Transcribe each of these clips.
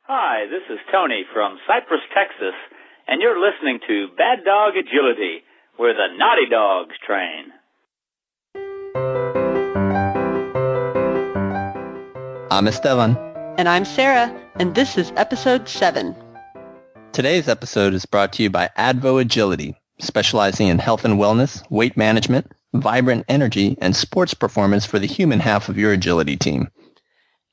Hi, this is Tony from Cypress, Texas, and you're listening to Bad Dog Agility, where the naughty dogs train. I'm Esteban. And I'm Sarah, and this is episode 7. Today's episode is brought to you by Advo Agility, specializing in health and wellness, weight management, vibrant energy, and sports performance for the human half of your agility team.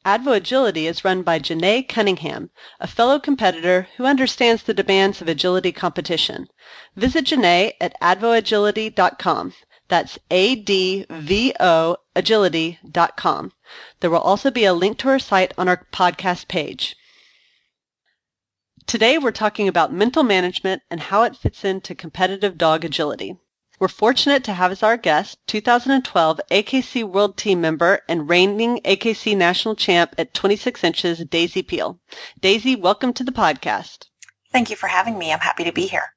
Advo Agility is run by Janae Cunningham, a fellow competitor who understands the demands of agility competition. Visit Janae at advoagility.com. That's ADVO agility.com. There will also be a link to her site on our podcast page. Today we're talking about mental management and how it fits into competitive dog agility. We're fortunate to have as our guest 2012 AKC World Team member and reigning AKC National Champ at 26 inches, Daisy Peel. Daisy, welcome to the podcast. Thank you for having me. I'm happy to be here.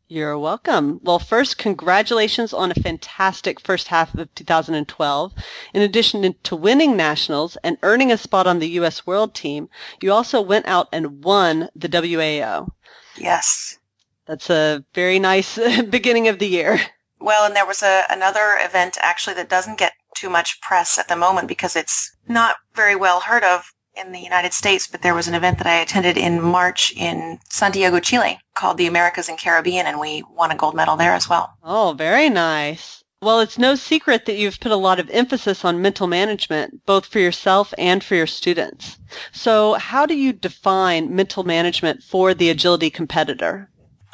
You're welcome. Well, first, congratulations on a fantastic first half of 2012. In addition to winning nationals and earning a spot on the U.S. World Team, you also went out and won the WAO. Yes. That's a very nice beginning of the year. Well, and there was another event actually that doesn't get too much press at the moment because it's not very well heard of in the United States, but there was an event that I attended in March in Santiago, Chile, called the Americas and Caribbean, and we won a gold medal there as well. Oh, very nice. Well, it's no secret that you've put a lot of emphasis on mental management, both for yourself and for your students. So how do you define mental management for the agility competitor?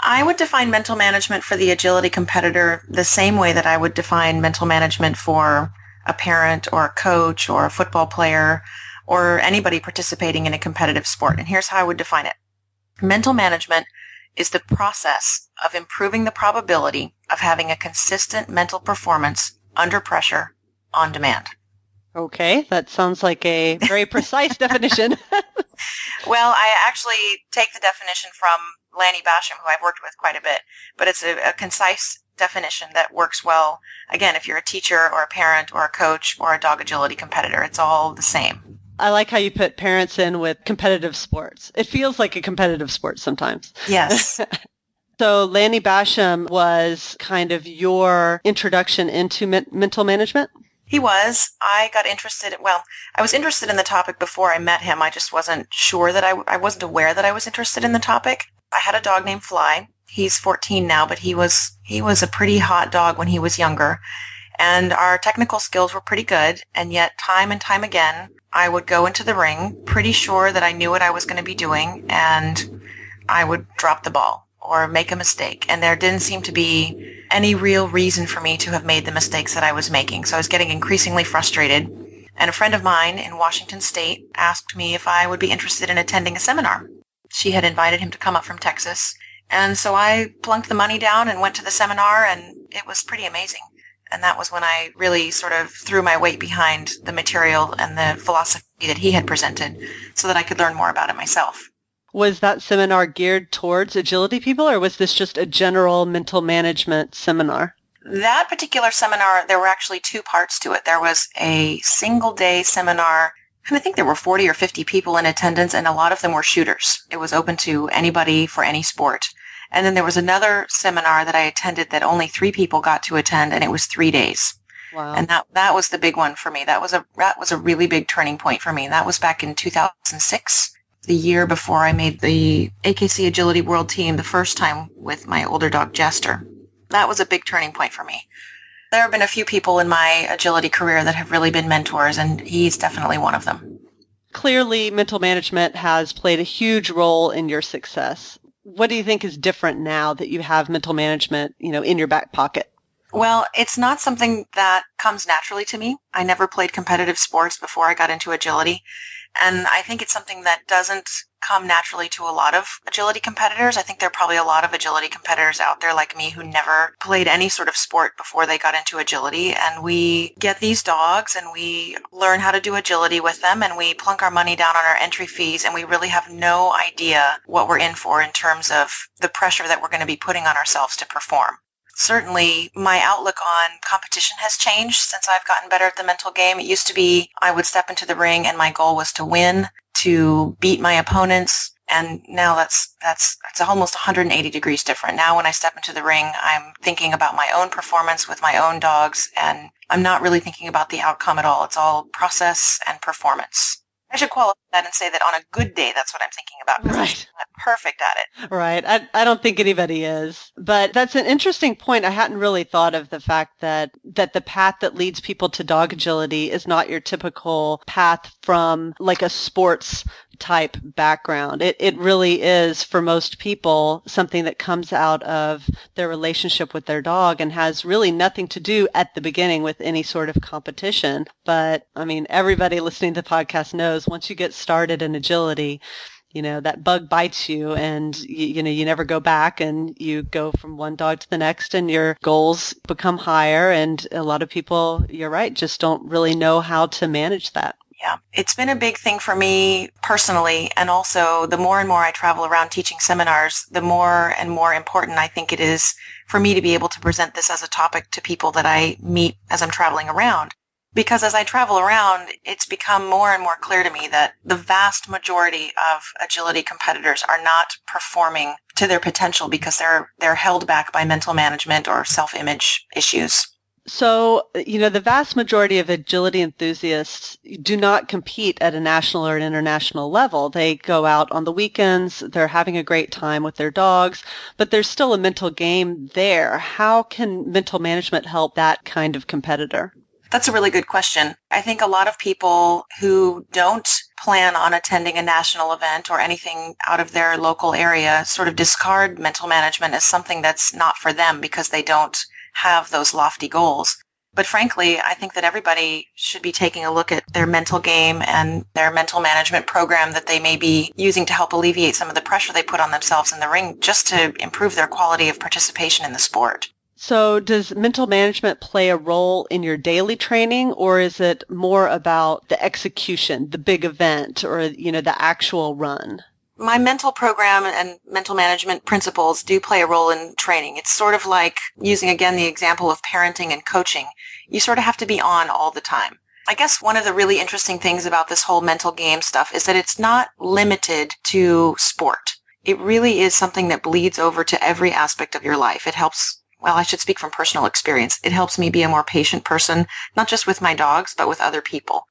I would define mental management for the agility competitor the same way that I would define mental management for a parent or a coach or a football player or anybody participating in a competitive sport. And here's how I would define it. Mental management is the process of improving the probability of having a consistent mental performance under pressure on demand. Okay, that sounds like a very precise definition. Well, I actually take the definition from Lanny Basham, who I've worked with quite a bit, but it's a concise definition that works well, again, if you're a teacher or a parent or a coach or a dog agility competitor. It's all the same. I like how you put parents in with competitive sports. It feels like a competitive sport sometimes. Yes. So Lanny Basham was kind of your introduction into mental management? He was. I was interested in the topic before I met him. I just wasn't sure that I wasn't aware that I was interested in the topic. I had a dog named Fly. He's 14 now, but he was a pretty hot dog when he was younger. And our technical skills were pretty good. And yet time and time again, I would go into the ring pretty sure that I knew what I was going to be doing, and I would drop the ball or make a mistake. And there didn't seem to be any real reason for me to have made the mistakes that I was making. So I was getting increasingly frustrated. And a friend of mine in Washington State asked me if I would be interested in attending a seminar. She had invited him to come up from Texas. And so I plunked the money down and went to the seminar, and it was pretty amazing. And that was when I really sort of threw my weight behind the material and the philosophy that he had presented so that I could learn more about it myself. Was that seminar geared towards agility people, or was this just a general mental management seminar? That particular seminar, there were actually two parts to it. There was a single-day seminar, and I think there were 40 or 50 people in attendance, and a lot of them were shooters. It was open to anybody for any sport. And then there was another seminar that I attended that only 3 people got to attend, and it was 3 days. Wow. And that was the big one for me. That was a really big turning point for me. That was back in 2006. The year before I made the AKC Agility World Team the first time with my older dog, Jester. That was a big turning point for me. There have been a few people in my agility career that have really been mentors, and he's definitely one of them. Clearly, mental management has played a huge role in your success. What do you think is different now that you have mental management, in your back pocket? Well, it's not something that comes naturally to me. I never played competitive sports before I got into agility. And I think it's something that doesn't come naturally to a lot of agility competitors. I think there are probably a lot of agility competitors out there like me who never played any sort of sport before they got into agility. And we get these dogs and we learn how to do agility with them, and we plunk our money down on our entry fees, and we really have no idea what we're in for in terms of the pressure that we're going to be putting on ourselves to perform. Certainly, my outlook on competition has changed since I've gotten better at the mental game. It used to be I would step into the ring and my goal was to win, to beat my opponents. And now that's almost 180 degrees different. Now when I step into the ring, I'm thinking about my own performance with my own dogs, and I'm not really thinking about the outcome at all. It's all process and performance. I should qualify that and say that on a good day, that's what I'm thinking about. Right. I'm not perfect at it. Right. I don't think anybody is. But that's an interesting point. I hadn't really thought of the fact that the path that leads people to dog agility is not your typical path from like a sports type background. It really is, for most people, something that comes out of their relationship with their dog and has really nothing to do at the beginning with any sort of competition. But I mean, everybody listening to the podcast knows once you get started in agility, that bug bites you, and you never go back, and you go from one dog to the next, and your goals become higher. And a lot of people, you're right, just don't really know how to manage that. Yeah, it's been a big thing for me personally, and also the more and more I travel around teaching seminars, the more and more important I think it is for me to be able to present this as a topic to people that I meet as I'm traveling around. Because as I travel around, it's become more and more clear to me that the vast majority of agility competitors are not performing to their potential because they're held back by mental management or self-image issues. So, the vast majority of agility enthusiasts do not compete at a national or an international level. They go out on the weekends, they're having a great time with their dogs, but there's still a mental game there. How can mental management help that kind of competitor? That's a really good question. I think a lot of people who don't plan on attending a national event or anything out of their local area sort of discard mental management as something that's not for them because they don't have those lofty goals. But frankly, I think that everybody should be taking a look at their mental game and their mental management program that they may be using to help alleviate some of the pressure they put on themselves in the ring just to improve their quality of participation in the sport. So does mental management play a role in your daily training, or is it more about the execution, the big event, or, the actual run? My mental program and mental management principles do play a role in training. It's sort of like using, again, the example of parenting and coaching. You sort of have to be on all the time. I guess one of the really interesting things about this whole mental game stuff is that it's not limited to sport. It really is something that bleeds over to every aspect of your life. It helps, well, I should speak from personal experience. It helps me be a more patient person, not just with my dogs, but with other people.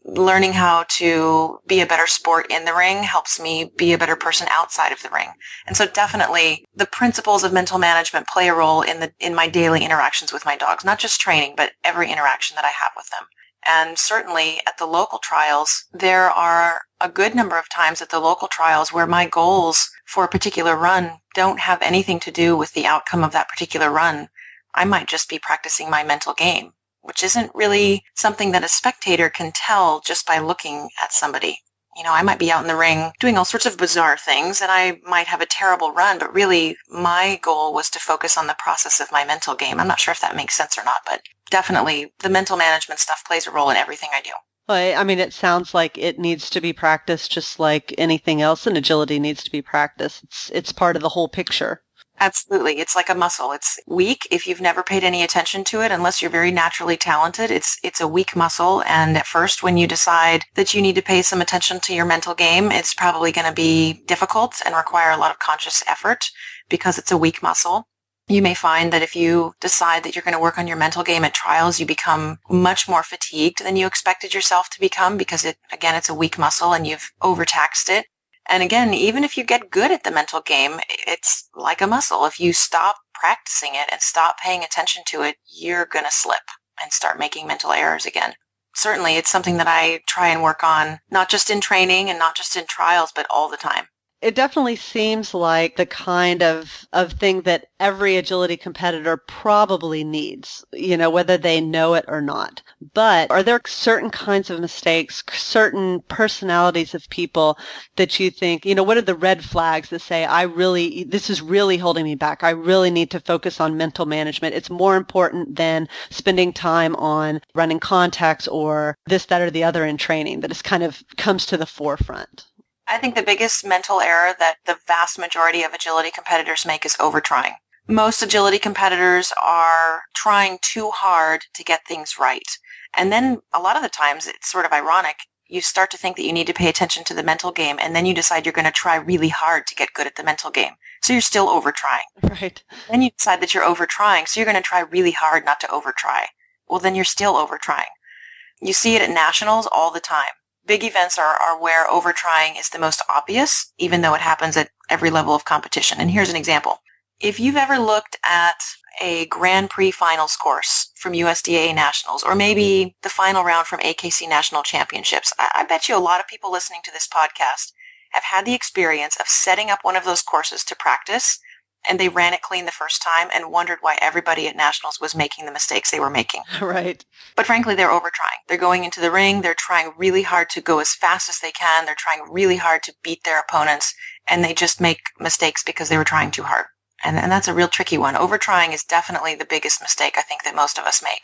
Learning how to be a better sport in the ring helps me be a better person outside of the ring. And so definitely the principles of mental management play a role in my daily interactions with my dogs, not just training, but every interaction that I have with them. And certainly at the local trials, there are a good number of times at the local trials where my goals for a particular run don't have anything to do with the outcome of that particular run. I might just be practicing my mental game, which isn't really something that a spectator can tell just by looking at somebody. I might be out in the ring doing all sorts of bizarre things, and I might have a terrible run, but really my goal was to focus on the process of my mental game. I'm not sure if that makes sense or not, but definitely the mental management stuff plays a role in everything I do. Well, I mean, it sounds like it needs to be practiced just like anything else, and agility needs to be practiced. It's part of the whole picture. Absolutely. It's like a muscle. It's weak if you've never paid any attention to it, unless you're very naturally talented. It's a weak muscle. And at first, when you decide that you need to pay some attention to your mental game, it's probably going to be difficult and require a lot of conscious effort because it's a weak muscle. You may find that if you decide that you're going to work on your mental game at trials, you become much more fatigued than you expected yourself to become because it's a weak muscle and you've overtaxed it. And again, even if you get good at the mental game, it's like a muscle. If you stop practicing it and stop paying attention to it, you're going to slip and start making mental errors again. Certainly, it's something that I try and work on, not just in training and not just in trials, but all the time. It definitely seems like the kind of thing that every agility competitor probably needs, whether they know it or not. But are there certain kinds of mistakes, certain personalities of people that you think, what are the red flags that say, this is really holding me back. I really need to focus on mental management. It's more important than spending time on running contacts or this, that, or the other in training, that it kind of comes to the forefront. I think the biggest mental error that the vast majority of agility competitors make is overtrying. Most agility competitors are trying too hard to get things right. And then a lot of the times it's sort of ironic. You start to think that you need to pay attention to the mental game, and then you decide you're going to try really hard to get good at the mental game. So you're still over-trying. Right. Then you decide that you're over-trying, so you're going to try really hard not to over-try. Well, then you're still over-trying. You see it at nationals all the time. Big events are where over-trying is the most obvious, even though it happens at every level of competition. And here's an example. If you've ever looked at a Grand Prix finals course from USDA Nationals, or maybe the final round from AKC National Championships, I bet you a lot of people listening to this podcast have had the experience of setting up one of those courses to practice, and they ran it clean the first time and wondered why everybody at Nationals was making the mistakes they were making. Right. But frankly, they're over-trying. They're going into the ring, they're trying really hard to go as fast as they can, they're trying really hard to beat their opponents, and they just make mistakes because they were trying too hard. And that's a real tricky one. Over-trying is definitely the biggest mistake I think that most of us make.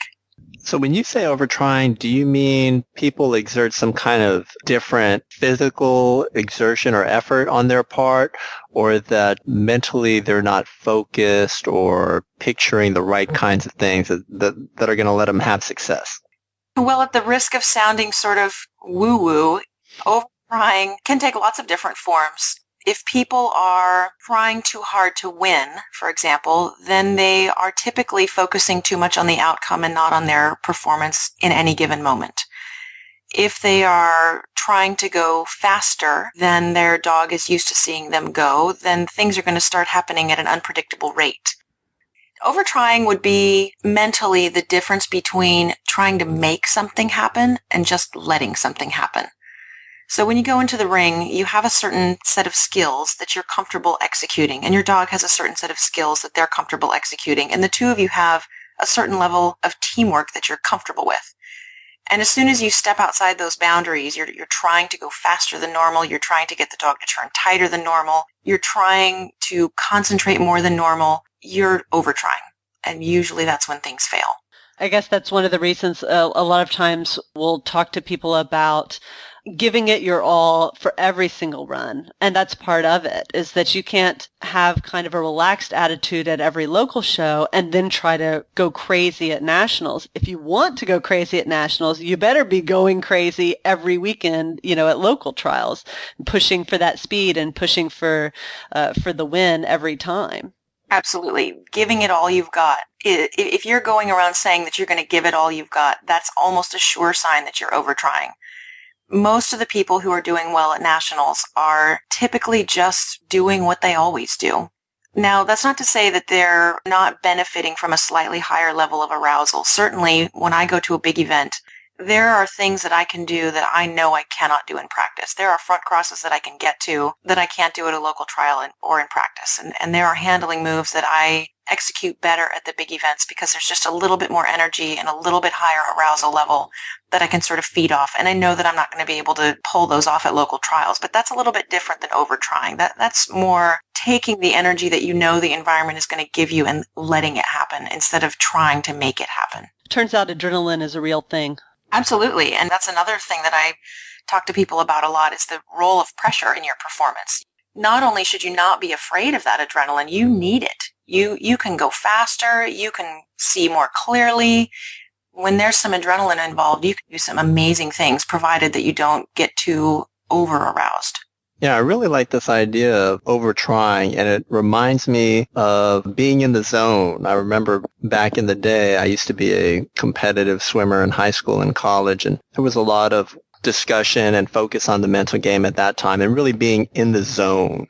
So when you say over-trying, do you mean people exert some kind of different physical exertion or effort on their part, or that mentally they're not focused or picturing the right kinds of things that are going to let them have success? Well, at the risk of sounding sort of woo-woo, over-trying can take lots of different forms. If people are trying too hard to win, for example, then they are typically focusing too much on the outcome and not on their performance in any given moment. If they are trying to go faster than their dog is used to seeing them go, then things are going to start happening at an unpredictable rate. Overtrying would be mentally the difference between trying to make something happen and just letting something happen. So when you go into the ring, you have a certain set of skills that you're comfortable executing, and your dog has a certain set of skills that they're comfortable executing, and the two of you have a certain level of teamwork that you're comfortable with. And as soon as you step outside those boundaries, you're trying to go faster than normal, you're trying to get the dog to turn tighter than normal, you're trying to concentrate more than normal, you're overtrying. And usually that's when things fail. I guess that's one of the reasons a lot of times we'll talk to people about giving it your all for every single run. And that's part of it, is that you can't have kind of a relaxed attitude at every local show and then try to go crazy at nationals. If you want to go crazy at nationals, you better be going crazy every weekend, at local trials, pushing for that speed and pushing for the win every time. Absolutely. Giving it all you've got. If you're going around saying that you're going to give it all you've got, that's almost a sure sign that you're overtrying. Most of the people who are doing well at nationals are typically just doing what they always do. Now, that's not to say that they're not benefiting from a slightly higher level of arousal. Certainly, when I go to a big event, there are things that I can do that I know I cannot do in practice. There are front crosses that I can get to that I can't do at a local trial or in practice. And there are handling moves that I execute better at the big events because there's just a little bit more energy and a little bit higher arousal level that I can sort of feed off. And I know that I'm not going to be able to pull those off at local trials, but that's a little bit different than overtrying. That's more taking the energy that you know the environment is going to give you and letting it happen instead of trying to make it happen. Turns out adrenaline is a real thing. Absolutely. And that's another thing that I talk to people about a lot is the role of pressure in your performance. Not only should you not be afraid of that adrenaline, you need it. You can go faster. You can see more clearly. When there's some adrenaline involved, you can do some amazing things, provided that you don't get too over-aroused. Yeah, I really like this idea of overtrying, and it reminds me of being in the zone. I remember back in the day, I used to be a competitive swimmer in high school and college, and there was a lot of discussion and focus on the mental game at that time, and really being in the zone,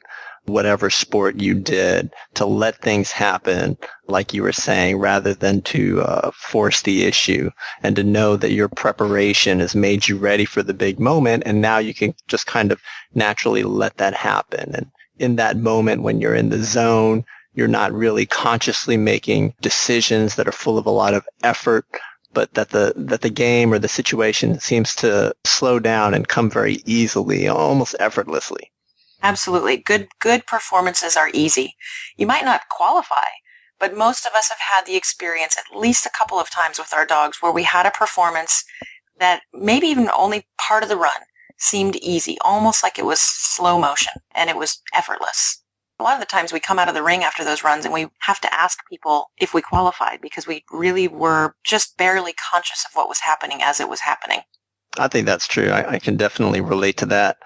whatever sport you did, to let things happen, like you were saying, rather than to force the issue, and to know that your preparation has made you ready for the big moment, and now you can just kind of naturally let that happen. And in that moment, when you're in the zone, you're not really consciously making decisions that are full of a lot of effort, but that the game or the situation seems to slow down and come very easily, almost effortlessly. Absolutely. Good performances are easy. You might not qualify, but most of us have had the experience at least a couple of times with our dogs where we had a performance that maybe even only part of the run seemed easy, almost like it was slow motion and it was effortless. A lot of the times we come out of the ring after those runs and we have to ask people if we qualified because we really were just barely conscious of what was happening as it was happening. I think that's true. I can definitely relate to that.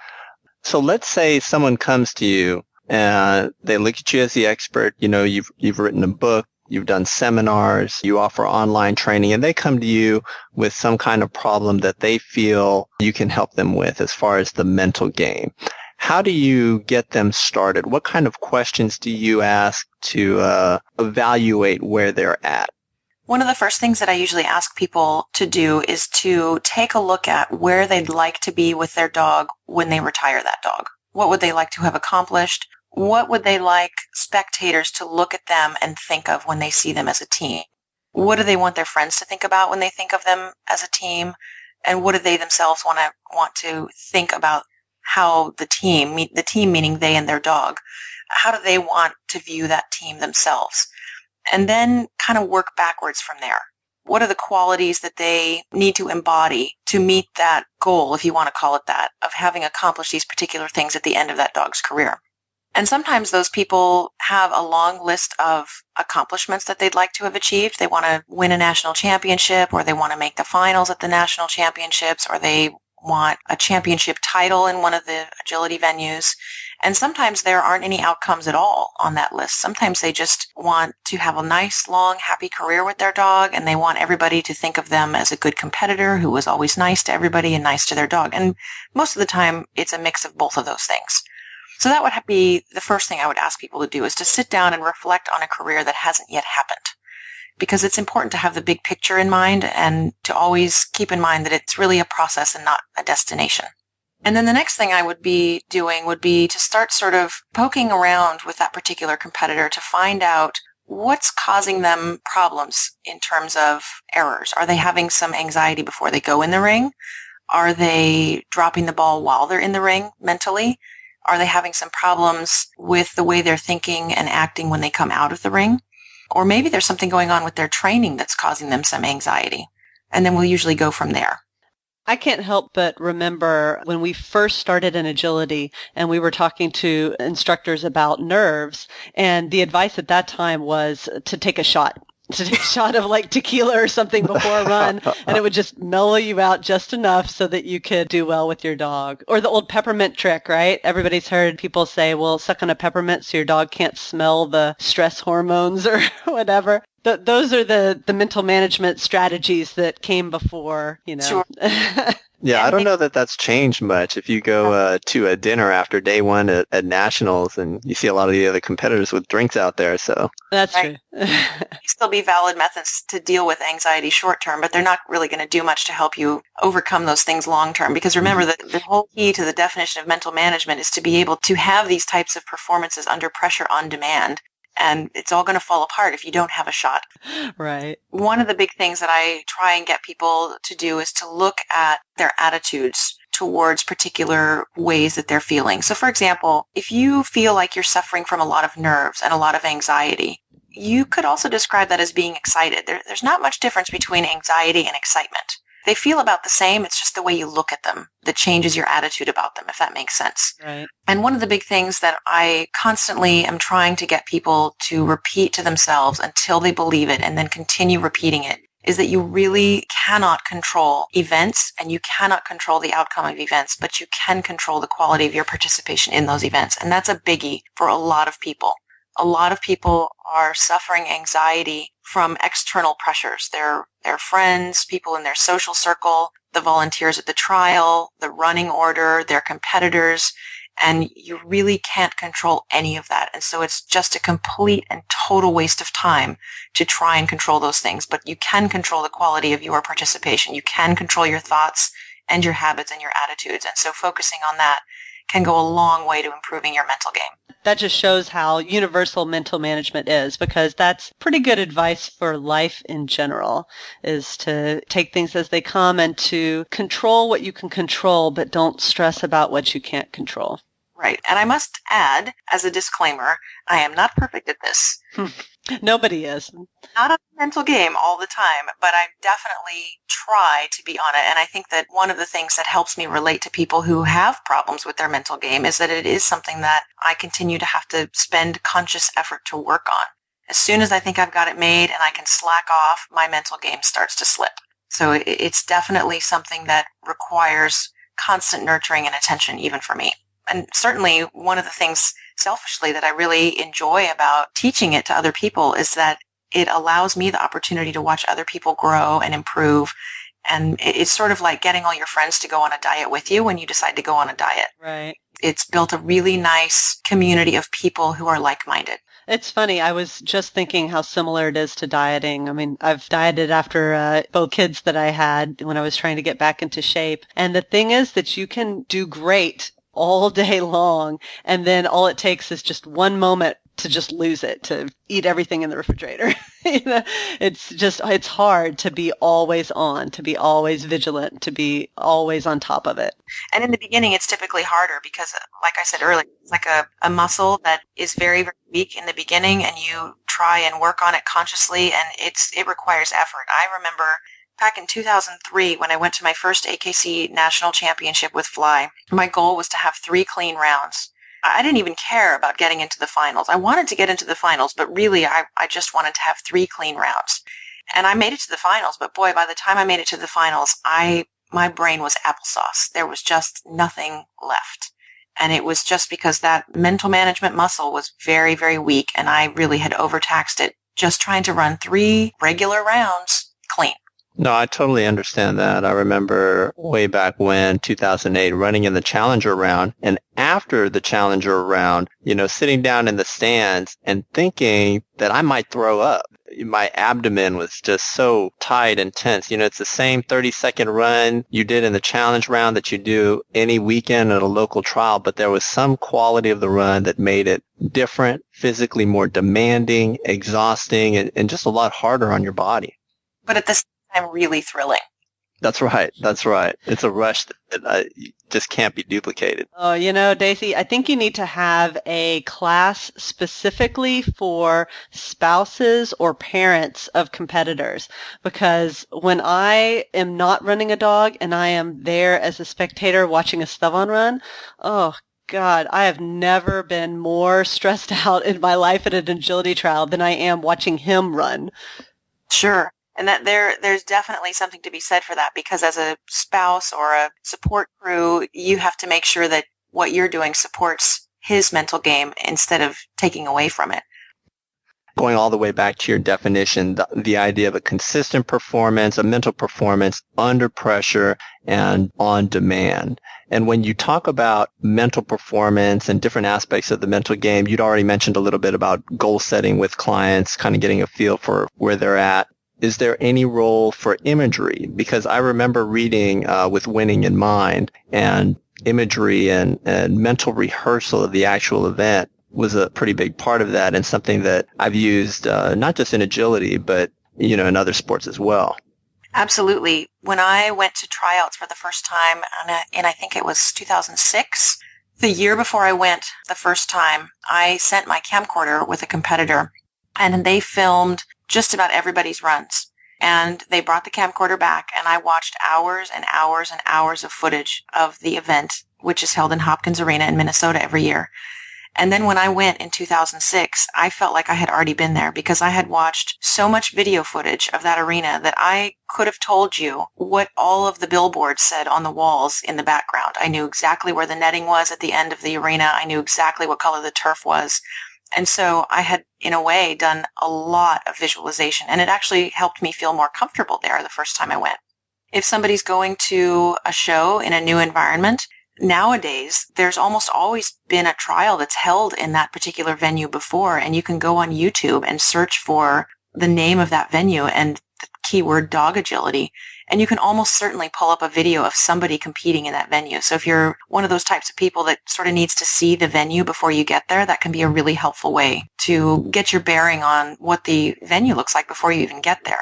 So let's say someone comes to you and they look at you as the expert. You know, you've written a book, you've done seminars, you offer online training, and they come to you with some kind of problem that they feel you can help them with as far as the mental game. How do you get them started? What kind of questions do you ask to evaluate where they're at? One of the first things that I usually ask people to do is to take a look at where they'd like to be with their dog when they retire that dog. What would they like to have accomplished? What would they like spectators to look at them and think of when they see them as a team? What do they want their friends to think about when they think of them as a team? And what do they themselves want to think about how the team meaning they and their dog, how do they want to view that team themselves? And then kind of work backwards from there. What are the qualities that they need to embody to meet that goal, if you want to call it that, of having accomplished these particular things at the end of that dog's career? And sometimes those people have a long list of accomplishments that they'd like to have achieved. They want to win a national championship, or they want to make the finals at the national championships, or they want a championship title in one of the agility venues. And sometimes there aren't any outcomes at all on that list. Sometimes they just want to have a nice, long, happy career with their dog, and they want everybody to think of them as a good competitor who was always nice to everybody and nice to their dog. And most of the time, it's a mix of both of those things. So that would be the first thing I would ask people to do, is to sit down and reflect on a career that hasn't yet happened. Because it's important to have the big picture in mind and to always keep in mind that it's really a process and not a destination. And then the next thing I would be doing would be to start sort of poking around with that particular competitor to find out what's causing them problems in terms of errors. Are they having some anxiety before they go in the ring? Are they dropping the ball while they're in the ring mentally? Are they having some problems with the way they're thinking and acting when they come out of the ring? Or maybe there's something going on with their training that's causing them some anxiety. And then we'll usually go from there. I can't help but remember when we first started in agility and we were talking to instructors about nerves, and the advice at that time was to take a shot. To take a shot of like tequila or something before a run, and it would just mellow you out just enough so that you could do well with your dog. Or the old peppermint trick, right? Everybody's heard people say, well, suck on a peppermint so your dog can't smell the stress hormones or whatever. Those are the mental management strategies that came before, you know. Sure. Yeah, I don't know that that's changed much. If you go to a dinner after day one at Nationals, and you see a lot of the other competitors with drinks out there, so. That's right. true. Still be valid methods to deal with anxiety short term, but they're not really going to do much to help you overcome those things long term. Because remember that the whole key to the definition of mental management is to be able to have these types of performances under pressure on demand. And it's all going to fall apart if you don't have a shot. Right. One of the big things that I try and get people to do is to look at their attitudes towards particular ways that they're feeling. So, for example, if you feel like you're suffering from a lot of nerves and a lot of anxiety, you could also describe that as being excited. There's not much difference between anxiety and excitement. They feel about the same. It's just the way you look at them that changes your attitude about them, if that makes sense. Right. And one of the big things that I constantly am trying to get people to repeat to themselves until they believe it and then continue repeating it is that you really cannot control events and you cannot control the outcome of events, but you can control the quality of your participation in those events. And that's a biggie for a lot of people. A lot of people are suffering anxiety from external pressures. Their friends, people in their social circle, the volunteers at the trial, the running order, their competitors, and you really can't control any of that. And so it's just a complete and total waste of time to try and control those things. But you can control the quality of your participation. You can control your thoughts and your habits and your attitudes. And so focusing on that can go a long way to improving your mental game. That just shows how universal mental management is, because that's pretty good advice for life in general, is to take things as they come and to control what you can control, but don't stress about what you can't control. Right. And I must add, as a disclaimer, I am not perfect at this. Nobody is. Not a mental game all the time, but I definitely try to be on it. And I think that one of the things that helps me relate to people who have problems with their mental game is that it is something that I continue to have to spend conscious effort to work on. As soon as I think I've got it made and I can slack off, my mental game starts to slip. So it's definitely something that requires constant nurturing and attention, even for me. And certainly one of the things selfishly that I really enjoy about teaching it to other people is that it allows me the opportunity to watch other people grow and improve. And it's sort of like getting all your friends to go on a diet with you when you decide to go on a diet. Right. It's built a really nice community of people who are like-minded. It's funny. I was just thinking how similar it is to dieting. I mean, I've dieted after both kids that I had when I was trying to get back into shape. And the thing is that you can do great all day long, and then all it takes is just one moment to just lose it, to eat everything in the refrigerator. It's hard to be always on, to be always vigilant, to be always on top of it. And in the beginning, it's typically harder because, like I said earlier, it's like a muscle that is very, very weak in the beginning, and you try and work on it consciously, and it requires effort. I remember back in 2003, when I went to my first AKC national championship with Fly, my goal was to have 3 clean rounds. I didn't even care about getting into the finals. I wanted to get into the finals, but really I just wanted to have 3 clean rounds. And I made it to the finals, but boy, by the time I made it to the finals, my brain was applesauce. There was just nothing left. And it was just because that mental management muscle was very, very weak, and I really had overtaxed it just trying to run 3 regular rounds clean. No, I totally understand that. I remember way back when, 2008, running in the Challenger round, and after the Challenger round, sitting down in the stands and thinking that I might throw up. My abdomen was just so tight and tense. It's the same 30-second run you did in the challenge round that you do any weekend at a local trial, but there was some quality of the run that made it different, physically more demanding, exhausting, and just a lot harder on your body. But at the same time, really thrilling. That's right. It's a rush that just can't be duplicated. Oh, Daisy, I think you need to have a class specifically for spouses or parents of competitors, because when I am not running a dog and I am there as a spectator watching a Esteban run, oh, God, I have never been more stressed out in my life at an agility trial than I am watching him run. Sure. And that there's definitely something to be said for that, because as a spouse or a support crew, you have to make sure that what you're doing supports his mental game instead of taking away from it. Going all the way back to your definition, the idea of a consistent performance, a mental performance under pressure and on demand. And when you talk about mental performance and different aspects of the mental game, you'd already mentioned a little bit about goal setting with clients, kind of getting a feel for where they're at. Is there any role for imagery? Because I remember reading with winning in mind, and imagery and mental rehearsal of the actual event was a pretty big part of that, and something that I've used not just in agility, but in other sports as well. Absolutely. When I went to tryouts for the first time, and I think it was 2006, the year before I went the first time, I sent my camcorder with a competitor, and they filmed just about everybody's runs. And they brought the camcorder back, and I watched hours and hours and hours of footage of the event, which is held in Hopkins Arena in Minnesota every year. And then when I went in 2006, I felt like I had already been there, because I had watched so much video footage of that arena that I could have told you what all of the billboards said on the walls in the background. I knew exactly where the netting was at the end of the arena. I knew exactly what color the turf was. And so I had, in a way, done a lot of visualization, and it actually helped me feel more comfortable there the first time I went. If somebody's going to a show in a new environment, nowadays, there's almost always been a trial that's held in that particular venue before, and you can go on YouTube and search for the name of that venue and the keyword dog agility, and you can almost certainly pull up a video of somebody competing in that venue. So if you're one of those types of people that sort of needs to see the venue before you get there, that can be a really helpful way to get your bearing on what the venue looks like before you even get there.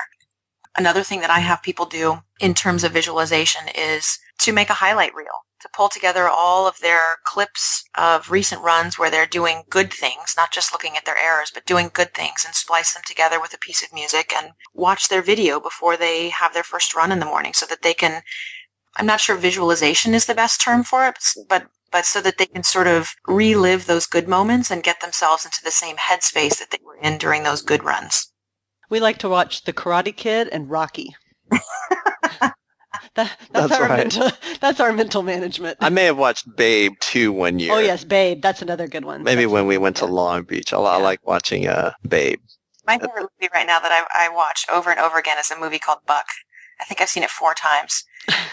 Another thing that I have people do in terms of visualization is to make a highlight reel, to pull together all of their clips of recent runs where they're doing good things, not just looking at their errors, but doing good things, and splice them together with a piece of music and watch their video before they have their first run in the morning, so that they can, I'm not sure visualization is the best term for it, but so that they can sort of relive those good moments and get themselves into the same headspace that they were in during those good runs. We like to watch The Karate Kid and Rocky. That's our right. mental management. I may have watched Babe 2 one year. Oh yes, Babe. That's another good one. Maybe That's when we another- went to yeah. Long Beach. I like watching Babe. My favorite movie right now that I watch over and over again is a movie called Buck. I think I've seen it 4 times.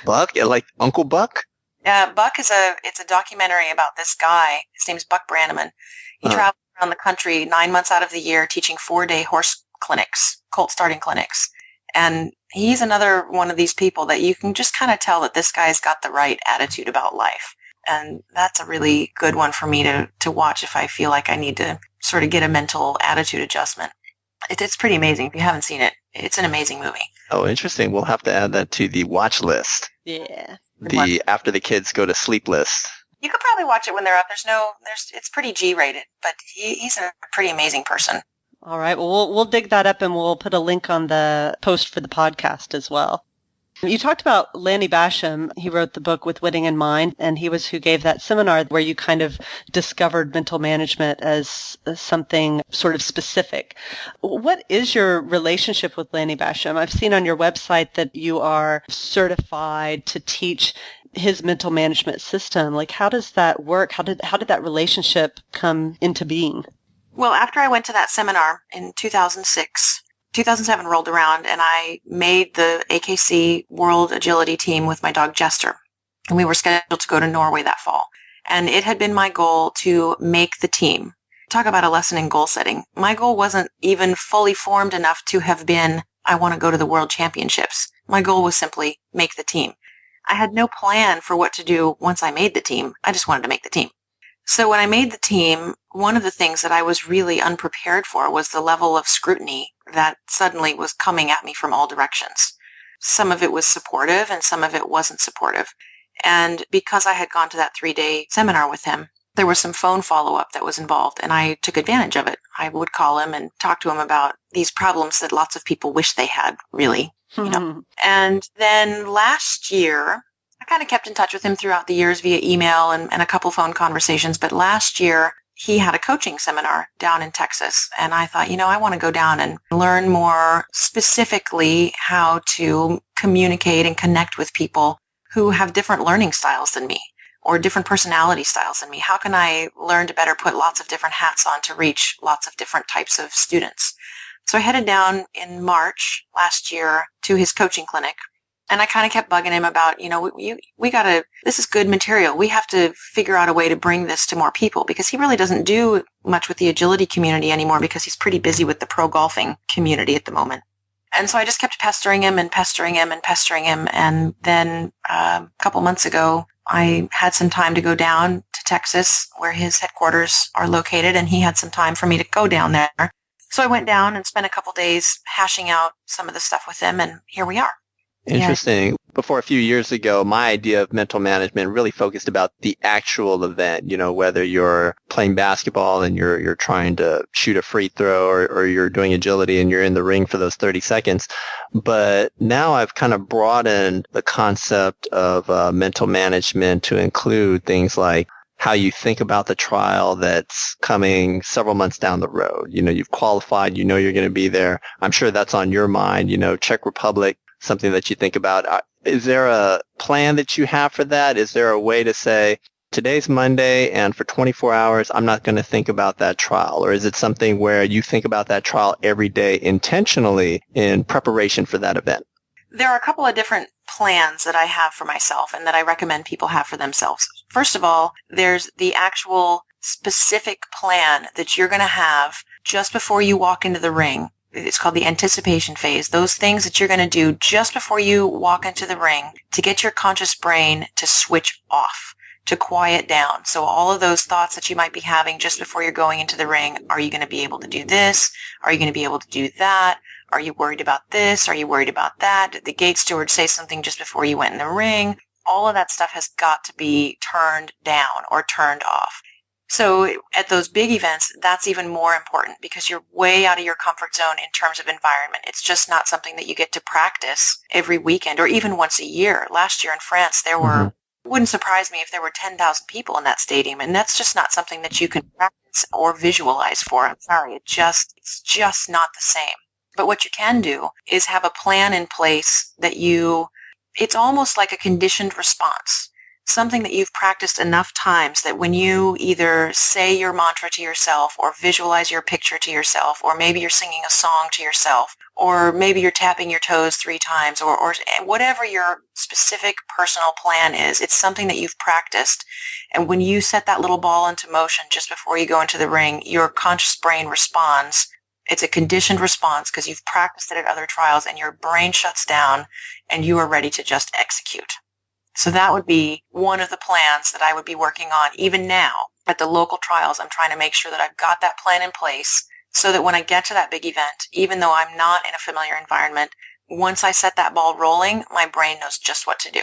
Buck? Like Uncle Buck? Buck it's a documentary about this guy. His name's Buck Brannaman. He travels around the country 9 months out of the year teaching 4-day horse clinics, colt starting clinics. And he's another one of these people that you can just kind of tell that this guy's got the right attitude about life. And that's a really good one for me to watch if I feel like I need to sort of get a mental attitude adjustment. It's pretty amazing. If you haven't seen it, it's an amazing movie. Oh, interesting. We'll have to add that to the watch list. Yeah. The after the kids go to sleep list. You could probably watch it when they're up. It's pretty G-rated, but he's a pretty amazing person. All right. Well, we'll dig that up and we'll put a link on the post for the podcast as well. You talked about Lanny Basham. He wrote the book With Winning in Mind, and he was who gave that seminar where you kind of discovered mental management as something sort of specific. What is your relationship with Lanny Basham? I've seen on your website that you are certified to teach his mental management system. Like, how does that work? How did that relationship come into being? Well, after I went to that seminar in 2007 rolled around and I made the AKC World Agility team with my dog Jester. And we were scheduled to go to Norway that fall. And it had been my goal to make the team. Talk about a lesson in goal setting. My goal wasn't even fully formed enough to have been, I want to go to the World Championships. My goal was simply make the team. I had no plan for what to do once I made the team. I just wanted to make the team. So when I made the team, one of the things that I was really unprepared for was the level of scrutiny that suddenly was coming at me from all directions. Some of it was supportive and some of it wasn't supportive. And because I had gone to that 3-day seminar with him, there was some phone follow-up that was involved, and I took advantage of it. I would call him and talk to him about these problems that lots of people wish they had, really. And then last year, I kind of kept in touch with him throughout the years via email and a couple phone conversations. But last year, he had a coaching seminar down in Texas. And I thought, I want to go down and learn more specifically how to communicate and connect with people who have different learning styles than me or different personality styles than me. How can I learn to better put lots of different hats on to reach lots of different types of students? So I headed down in March last year to his coaching clinic. And I kind of kept bugging him about, this is good material. We have to figure out a way to bring this to more people because he really doesn't do much with the agility community anymore because he's pretty busy with the pro golfing community at the moment. And so I just kept pestering him. And then a couple months ago, I had some time to go down to Texas where his headquarters are located. And he had some time for me to go down there. So I went down and spent a couple days hashing out some of the stuff with him. And here we are. Interesting. Yeah. Before a few years ago, my idea of mental management really focused about the actual event, whether you're playing basketball and you're trying to shoot a free throw or you're doing agility and you're in the ring for those 30 seconds. But now I've kind of broadened the concept of mental management to include things like how you think about the trial that's coming several months down the road. You've qualified, you're going to be there. I'm sure that's on your mind, Czech Republic. Something that you think about. Is there a plan that you have for that? Is there a way to say, today's Monday and for 24 hours, I'm not going to think about that trial? Or is it something where you think about that trial every day intentionally in preparation for that event? There are a couple of different plans that I have for myself and that I recommend people have for themselves. First of all, there's the actual specific plan that you're going to have just before you walk into the ring. It's called the anticipation phase. Those things that you're going to do just before you walk into the ring to get your conscious brain to switch off, to quiet down. So all of those thoughts that you might be having just before you're going into the ring, are you going to be able to do this? Are you going to be able to do that? Are you worried about this? Are you worried about that? Did the gate steward say something just before you went in the ring? All of that stuff has got to be turned down or turned off. So at those big events, that's even more important because you're way out of your comfort zone in terms of environment. It's just not something that you get to practice every weekend or even once a year. Last year in France, there were, it wouldn't surprise me if there were 10,000 people in that stadium. And that's just not something that you can practice or visualize for. I'm sorry. It's just not the same. But what you can do is have a plan in place that you it's almost like a conditioned response, something that you've practiced enough times that when you either say your mantra to yourself or visualize your picture to yourself, or maybe you're singing a song to yourself, or maybe you're tapping your toes 3 times, or whatever your specific personal plan is, it's something that you've practiced. And when you set that little ball into motion just before you go into the ring, your conscious brain responds. It's a conditioned response because you've practiced it at other trials, and your brain shuts down and you are ready to just execute. So that would be one of the plans that I would be working on even now at the local trials. I'm trying to make sure that I've got that plan in place so that when I get to that big event, even though I'm not in a familiar environment, once I set that ball rolling, my brain knows just what to do.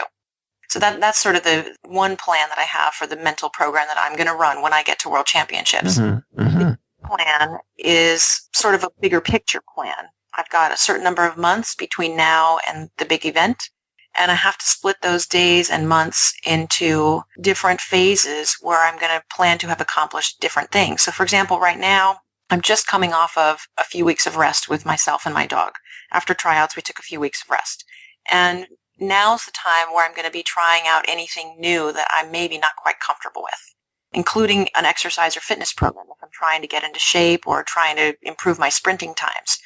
So that's sort of the one plan that I have for the mental program that I'm going to run when I get to World Championships. Mm-hmm. Mm-hmm. The plan is sort of a bigger picture plan. I've got a certain number of months between now and the big event. And I have to split those days and months into different phases where I'm going to plan to have accomplished different things. So, for example, right now, I'm just coming off of a few weeks of rest with myself and my dog. After tryouts, we took a few weeks of rest. And now's the time where I'm going to be trying out anything new that I'm maybe not quite comfortable with, including an exercise or fitness program if I'm trying to get into shape or trying to improve my sprinting times.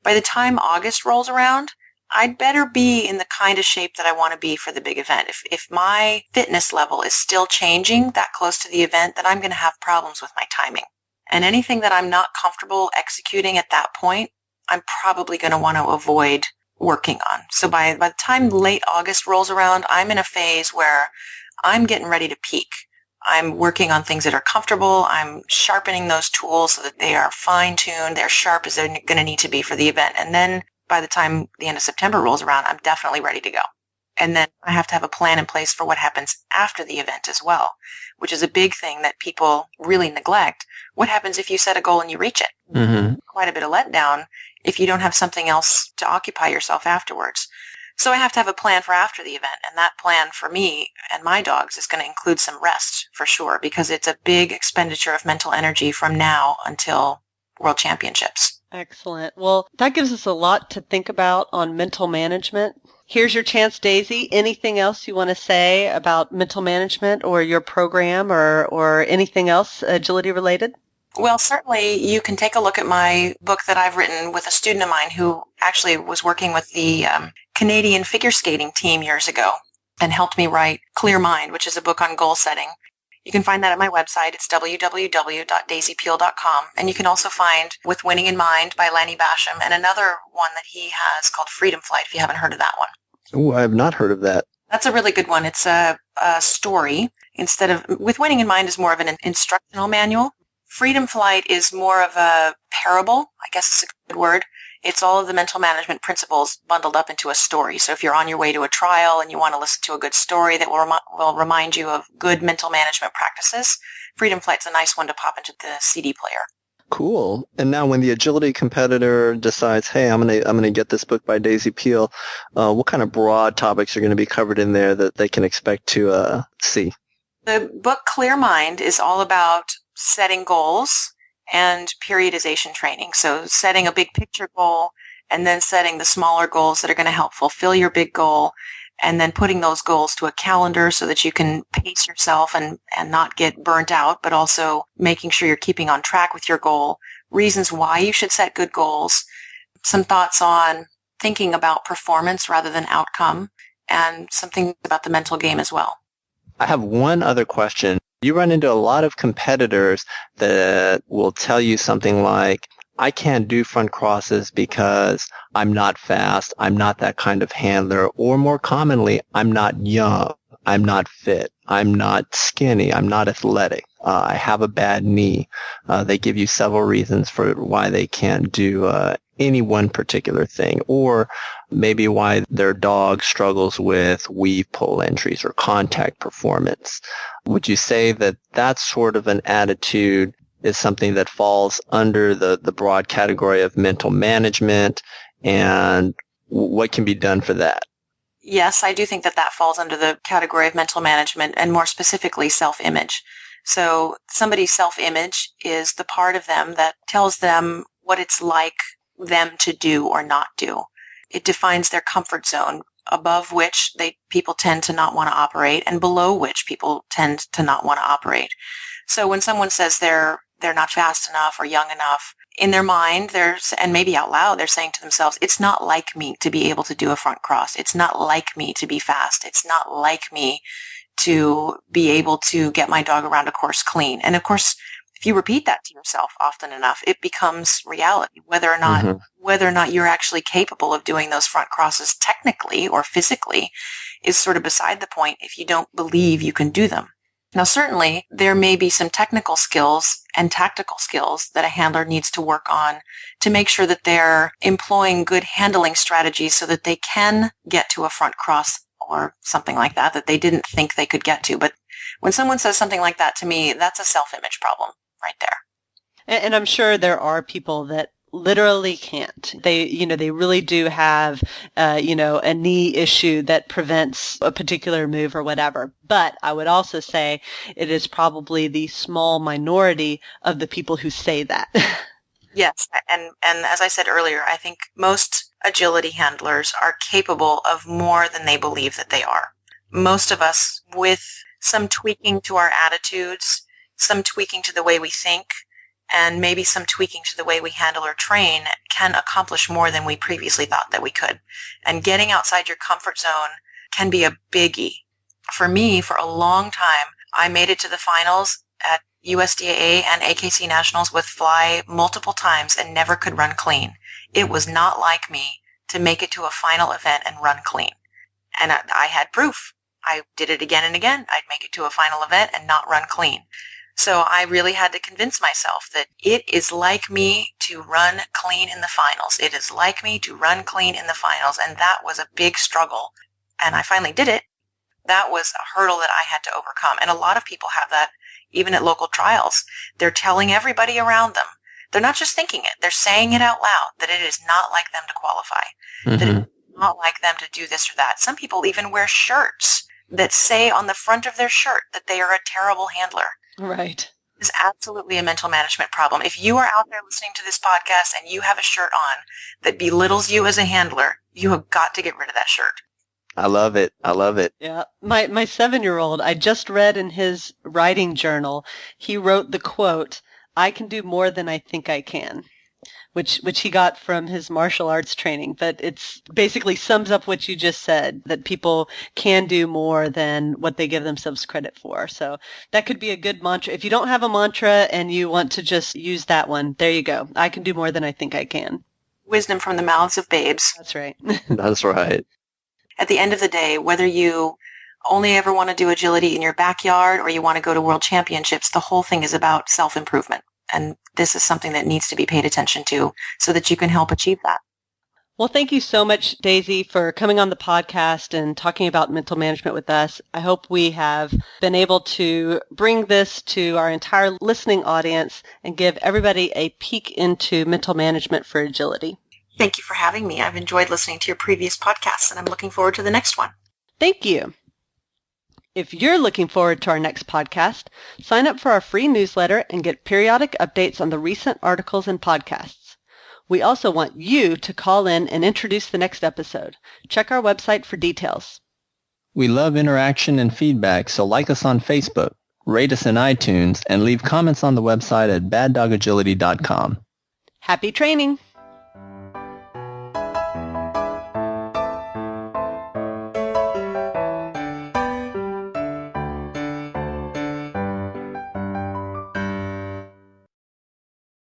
By the time August rolls around, I'd better be in the kind of shape that I want to be for the big event. If my fitness level is still changing that close to the event, then I'm going to have problems with my timing. And anything that I'm not comfortable executing at that point, I'm probably going to want to avoid working on. So by the time late August rolls around, I'm in a phase where I'm getting ready to peak. I'm working on things that are comfortable. I'm sharpening those tools so that they are fine-tuned. They're sharp as they're going to need to be for the event. And then by the time the end of September rolls around, I'm definitely ready to go. And then I have to have a plan in place for what happens after the event as well, which is a big thing that people really neglect. What happens if you set a goal and you reach it? Mm-hmm. Quite a bit of letdown if you don't have something else to occupy yourself afterwards. So I have to have a plan for after the event. And that plan for me and my dogs is going to include some rest for sure, because it's a big expenditure of mental energy from now until World Championships. Excellent. Well, that gives us a lot to think about on mental management. Here's your chance, Daisy. Anything else you want to say about mental management or your program or anything else agility related? Well, certainly you can take a look at my book that I've written with a student of mine who actually was working with the Canadian figure skating team years ago and helped me write Clear Mind, which is a book on goal setting. You can find that at my website. It's www.daisypeel.com. And you can also find With Winning in Mind by Lanny Basham and another one that he has called Freedom Flight, if you haven't heard of that one. Oh, I have not heard of that. That's a really good one. It's a story. Instead of With Winning in Mind is more of an instructional manual. Freedom Flight is more of a parable, I guess is a good word. It's all of the mental management principles bundled up into a story. So if you're on your way to a trial and you want to listen to a good story that will remind you of good mental management practices, Freedom Flight's a nice one to pop into the CD player. Cool. And now when the agility competitor decides, hey, I'm gonna get this book by Daisy Peel, what kind of broad topics are going to be covered in there that they can expect to see? The book Clear Mind is all about setting goals and periodization training. So setting a big picture goal and then setting the smaller goals that are going to help fulfill your big goal, and then putting those goals to a calendar so that you can pace yourself and not get burnt out, but also making sure you're keeping on track with your goal, reasons why you should set good goals, some thoughts on thinking about performance rather than outcome, and something about the mental game as well. I have one other question. You run into a lot of competitors that will tell you something like, I can't do front crosses because I'm not fast, I'm not that kind of handler, or more commonly, I'm not young, I'm not fit, I'm not skinny, I'm not athletic, I have a bad knee. They give you several reasons for why they can't do any one particular thing, or maybe why their dog struggles with weave pull entries or contact performance. Would you say that that sort of an attitude is something that falls under the broad category of mental management, and what can be done for that? Yes, I do think that that falls under the category of mental management, and more specifically self-image. So somebody's self-image is the part of them that tells them what it's like them to do or not do. It defines their comfort zone. above which people tend to not want to operate, and below which people tend to not want to operate. So when someone says they're not fast enough or young enough, in their mind, and maybe out loud, they're saying to themselves, it's not like me to be able to do a front cross. It's not like me to be fast. It's not like me to be able to get my dog around a course clean. And of course, if you repeat that to yourself often enough, it becomes reality. Whether or not you're actually capable of doing those front crosses technically or physically is sort of beside the point if you don't believe you can do them. Now, certainly, there may be some technical skills and tactical skills that a handler needs to work on to make sure that they're employing good handling strategies so that they can get to a front cross or something like that they didn't think they could get to. But when someone says something like that to me, that's a self-image problem right there. And I'm sure there are people that literally can't. They really do have, a knee issue that prevents a particular move or whatever. But I would also say it is probably the small minority of the people who say that. Yes. And as I said earlier, I think most agility handlers are capable of more than they believe that they are. Most of us, with some tweaking to our attitudes, some tweaking to the way we think, and maybe some tweaking to the way we handle or train, can accomplish more than we previously thought that we could. And getting outside your comfort zone can be a biggie. For me, for a long time, I made it to the finals at USDAA and AKC Nationals with Fly multiple times and never could run clean. It was not like me to make it to a final event and run clean. And I had proof. I did it again and again. I'd make it to a final event and not run clean. So I really had to convince myself that it is like me to run clean in the finals. It is like me to run clean in the finals. And that was a big struggle. And I finally did it. That was a hurdle that I had to overcome. And a lot of people have that even at local trials. They're telling everybody around them. They're not just thinking it. They're saying it out loud that it is not like them to qualify. That it is not like them to do this or that. Some people even wear shirts that say on the front of their shirt that they are a terrible handler. Right. It's absolutely a mental management problem. If you are out there listening to this podcast and you have a shirt on that belittles you as a handler, you have got to get rid of that shirt. I love it. I love it. Yeah. My 7-year-old, I just read in his writing journal, he wrote the quote, "I can do more than I think I can," which he got from his martial arts training. But it's basically sums up what you just said, that people can do more than what they give themselves credit for. So that could be a good mantra. If you don't have a mantra and you want to just use that one, there you go. I can do more than I think I can. Wisdom from the mouths of babes. That's right. That's right. At the end of the day, whether you only ever want to do agility in your backyard or you want to go to world championships, the whole thing is about self-improvement. And this is something that needs to be paid attention to so that you can help achieve that. Well, thank you so much, Daisy, for coming on the podcast and talking about mental management with us. I hope we have been able to bring this to our entire listening audience and give everybody a peek into mental management for agility. Thank you for having me. I've enjoyed listening to your previous podcasts, and I'm looking forward to the next one. Thank you. If you're looking forward to our next podcast, sign up for our free newsletter and get periodic updates on the recent articles and podcasts. We also want you to call in and introduce the next episode. Check our website for details. We love interaction and feedback, so like us on Facebook, rate us in iTunes, and leave comments on the website at baddogagility.com. Happy training!